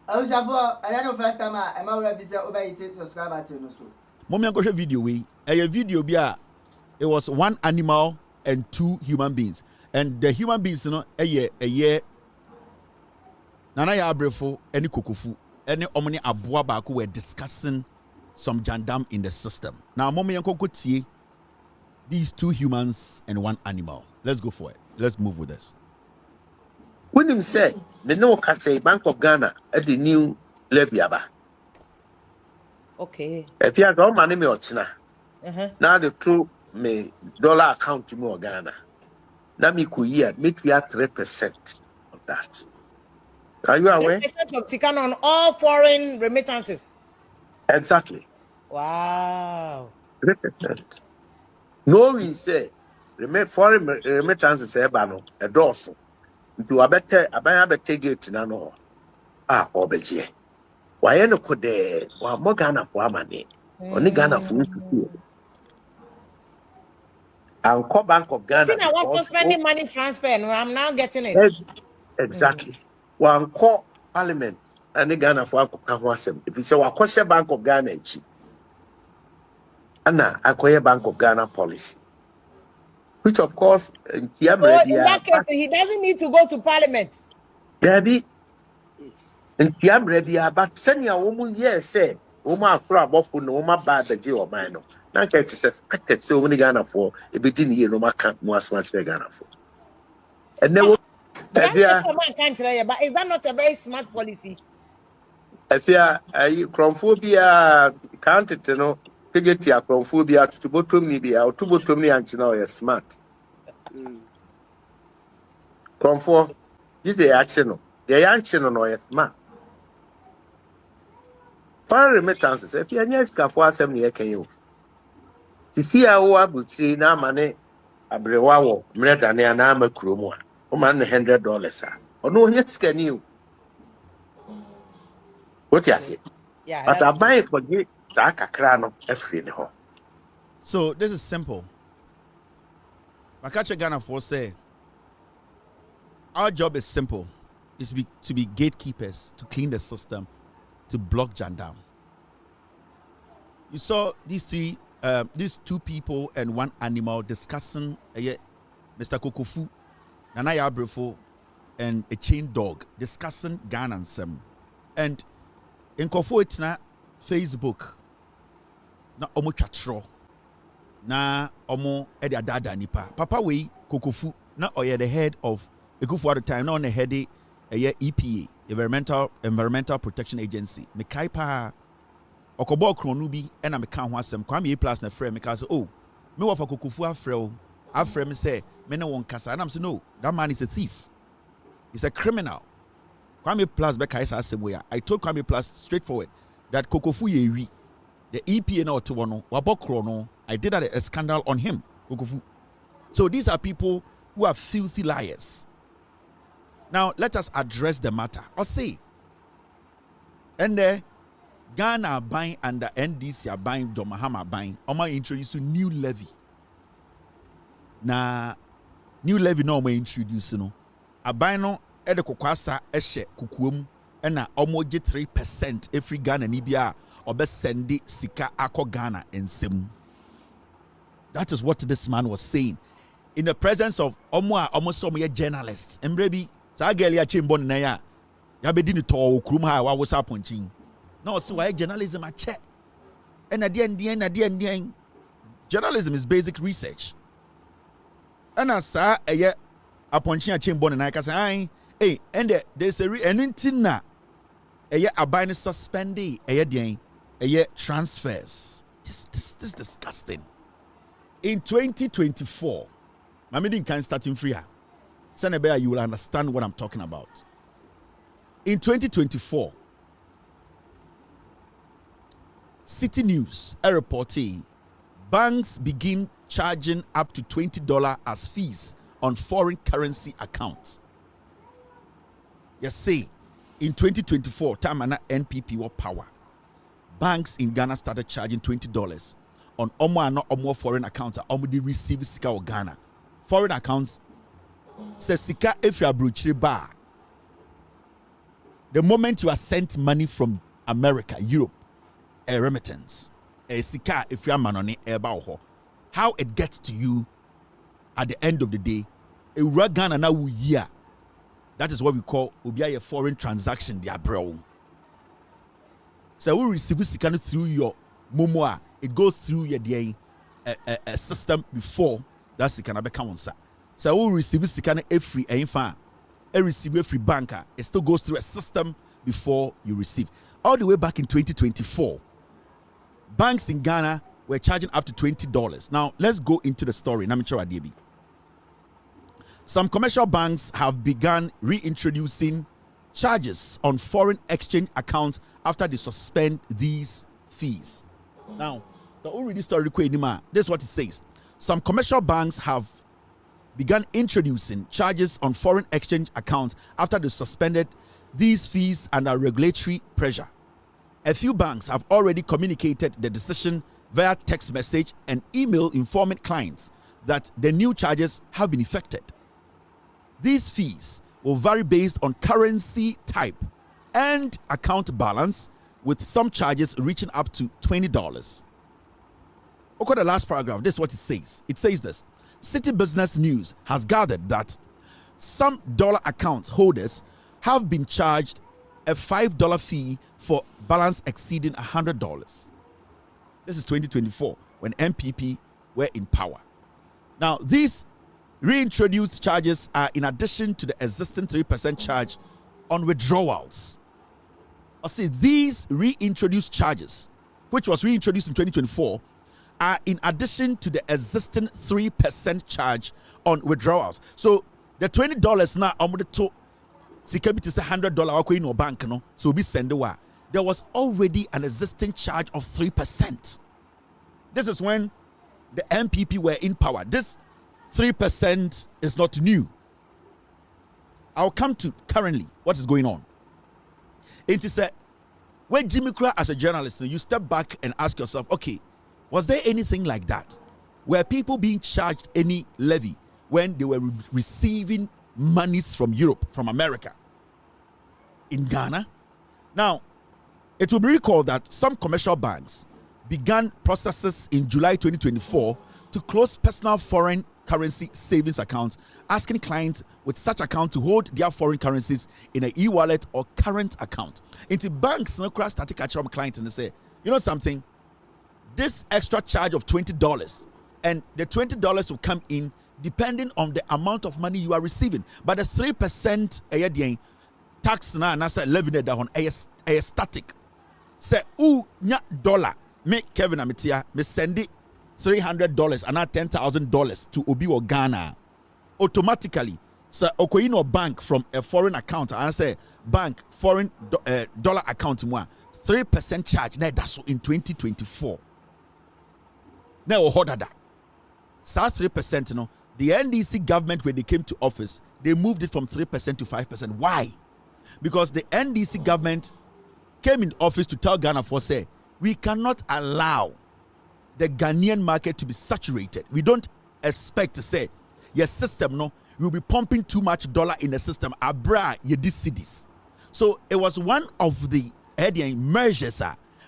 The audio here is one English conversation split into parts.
I was the first time I'm a visit over it subscriber to so. Mommy go video we. A video bia it was one animal and two human beings. And the human beings, you know, a year. Nana ya abrefo any kokofu any omni aboa baako were discussing some jandam in the system. Now mommy yanko tie these two humans and one animal. Let's go for it. Let's move with this. When him say the no can say Bank of Ghana at the new levy aba. Okay. If you have no money me ochina. Now the true me dollar account to me Ghana. Now me could year make we at 3% of that. Are you aware? 3% of Sikan on all foreign remittances. Exactly. Wow. 3%. No, we say foreign remittances no a dorsal. Do a better gate no. Obeje. Why no could there or more Ghana for money? Only Ghana for you. And call Bank of Ghana. I was spending money transfer and I'm now getting it. Exactly. One call Parliament and the Ghana for Akokawasem. If you say Wakosha Bank of Ghana, Anna, acquire Bank of Ghana policy. Which of course in that case, he doesn't need to go to Parliament. Daddy, and Tiam ready, but send your woman, yes, say, Oma for a buffalo, no ma bad the Jew of mine. Now, catch suspected so many Ghana for a bit in here, no ma can't most much Ghana for. And there was. But is that not a very smart policy? If you are chromophobia, can't it, you know, get your chromophobia to bottom me or to bottom me and you know, you're smart. Chromophobia, this is the action, the action on your smart. Foreign remittances, if you are near for 7 years, can you see how I would see now money a brewawo, bread and an armor crew. $100, or no, yes, can you? What you say? Yeah, but I buy it for you, Saka Crano, every home. So this is simple. Makacha Ghana for say our job is simple. Is to be gatekeepers, to clean the system, to block jandam. You saw these two people and one animal discussing Mr. Kokofu, Nana Yabrefo, and a chain dog discussing Ghana and Sem. And in Kofo it's na Facebook na omo twatro na omo edi adada nipa papa we Kokofu na oye the head of Ekufu at the time na on the head EPA, Environmental Protection Agency. Me kai pa okobo kronu bi e na me kan ho asem kwame plus na frɛ me ka say oh me wo fa Kokofu afrɛ me say me ne won kasa and I'm say no, that man is a thief. He's a criminal. Kwame Plus beka is asem we. I told Kwame Plus straightforward that Kokofu yewi the EPA na otono wabokro no. I did a scandal on him, Kokofu. So these are people who are filthy liars. Now let us address the matter. Or say, and there Ghana buying under NDC are buying Domahama buying. Oma introduce a new levy. Na new levy no ma introduce no. Aban no e de kokwasa ehye kukuom e na omoje 3% every Ghana ni bia obe send sika akọ Ghana ensem. That is what this man was saying in the presence of omo some journalists. Embre bi sa girl ya chimbo na ya bedi ni to okrum ha wa wosa ponchin. No so why journalism a check. And at the end journalism is basic research. And as a aponchin a chimbo na ka say hey and there's a anything na a buying suspended a transfers. This is disgusting. In 2024, my meeting can start in free. Senebea, you will understand what I'm talking about. In 2024, City News a reporting banks begin charging up to $20 as fees on foreign currency accounts. You see, in 2024, time and NPP were power. Banks in Ghana started charging $20 on omo foreign accounts. Omo they receive sika of Ghana. Foreign accounts says sika if you are bruchiri bar. the moment you are sent money from America, Europe, a remittance, a sika, if you are manoni, how it gets to you at the end of the day, a Ghana now year. That is what we call a foreign transaction, the bro. So we receive sika through your momoa, it goes through your a system before that sika na become onsa. So we receive sika every receive every banker, it still goes through a system before you receive. All the way back in 2024, banks in Ghana were charging up to $20. Now let's go into the story. Some commercial banks have begun reintroducing charges on foreign exchange accounts after they suspend these fees. Now, so who read this story? This is what it says. Some commercial banks have begun introducing charges on foreign exchange accounts after they suspended these fees under regulatory pressure. A few banks have already communicated the decision via text message and email, informing clients that the new charges have been effected. These fees will vary based on currency type and account balance, with some charges reaching up to $20. Look at the last paragraph. This is what it says. It says this. City Business News has gathered that some dollar account holders have been charged a $5 fee for balance exceeding $100. This is 2024 when MPP were in power. Now, these reintroduced charges are in addition to the existing 3% charge on withdrawals. I see these reintroduced charges, which was reintroduced in 2024, are in addition to the existing 3% charge on withdrawals. So the $20 now, I'm going to security say $100 in no bank, no, so we send the there was already an existing charge of 3%. This is when the MPP were in power. This 3% is not new. I'll come to currently what is going on. It is when Jimmy Cra, as a journalist, you step back and ask yourself, okay, was there anything like that? Were people being charged any levy when they were receiving monies from Europe, from America, in Ghana? Now, it will be recalled that some commercial banks began processes in July 2024 to close personal foreign currency savings accounts, asking clients with such account to hold their foreign currencies in an e-wallet or current account. Into banks, no crash started catching up clients and they say, you know something, this extra charge of $20 and the $20 will come in depending on the amount of money you are receiving. But the 3% tax na nasa levy down a static. Say, nya dollar, make Kevin Amitia, me send it $300 and not $10,000 to Obi or Ghana. Automatically, so Okoino bank from a foreign account, and I say bank foreign dollar account, 3% charge. Now that's in 2024. Now hold that. So 3%, the NDC government, when they came to office, they moved it from 3% to 5%. Why? Because the NDC government came in office to tell Ghana for say, we cannot allow the Ghanaian market to be saturated. We don't expect to say, your system, you'll be pumping too much dollar in the system. Abra, ye these cities. So it was one of the measures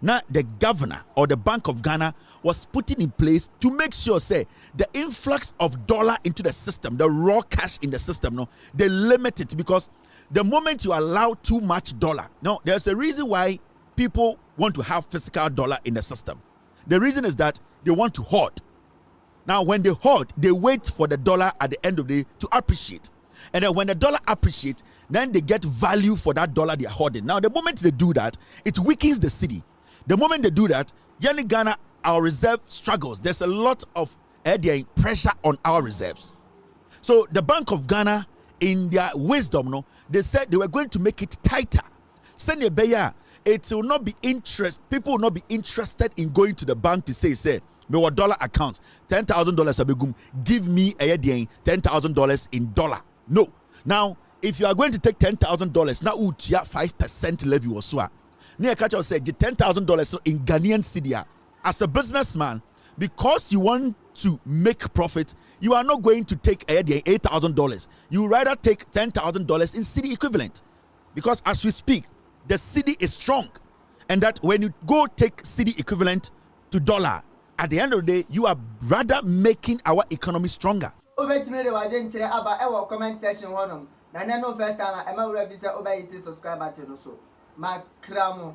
now the governor or the Bank of Ghana was putting in place to make sure, say, the influx of dollar into the system, the raw cash in the system, they limit it, because the moment you allow too much dollar, there's a reason why people want to have physical dollar in the system. The reason is that they want to hoard. Now, when they hoard, they wait for the dollar at the end of the day to appreciate. And then when the dollar appreciates, then they get value for that dollar they are hoarding. Now, the moment they do that, it weakens the city. The moment they do that, Ghana, our reserve struggles. There's a lot of pressure on our reserves. So the Bank of Ghana, in their wisdom, they said they were going to make it tighter. It will not be people will not be interested in going to the bank to say, my dollar account, $10,000 give me $10,000 in dollar. No. Now, if you are going to take $10,000, now 5% levy or so. Near catcher said $10,000 in Ghanaian cedi. As a businessman, because you want to make profit, you are not going to take $8,000. You rather take $10,000 in cedi equivalent. Because as we speak, the cedi is strong. And that when you go take cedi equivalent to dollar, at the end of the day, you are rather making our economy stronger. Obetime de waje nkyere aba e wo comment section honom. Na no first time am I revisit obey subscribe button so. Makramo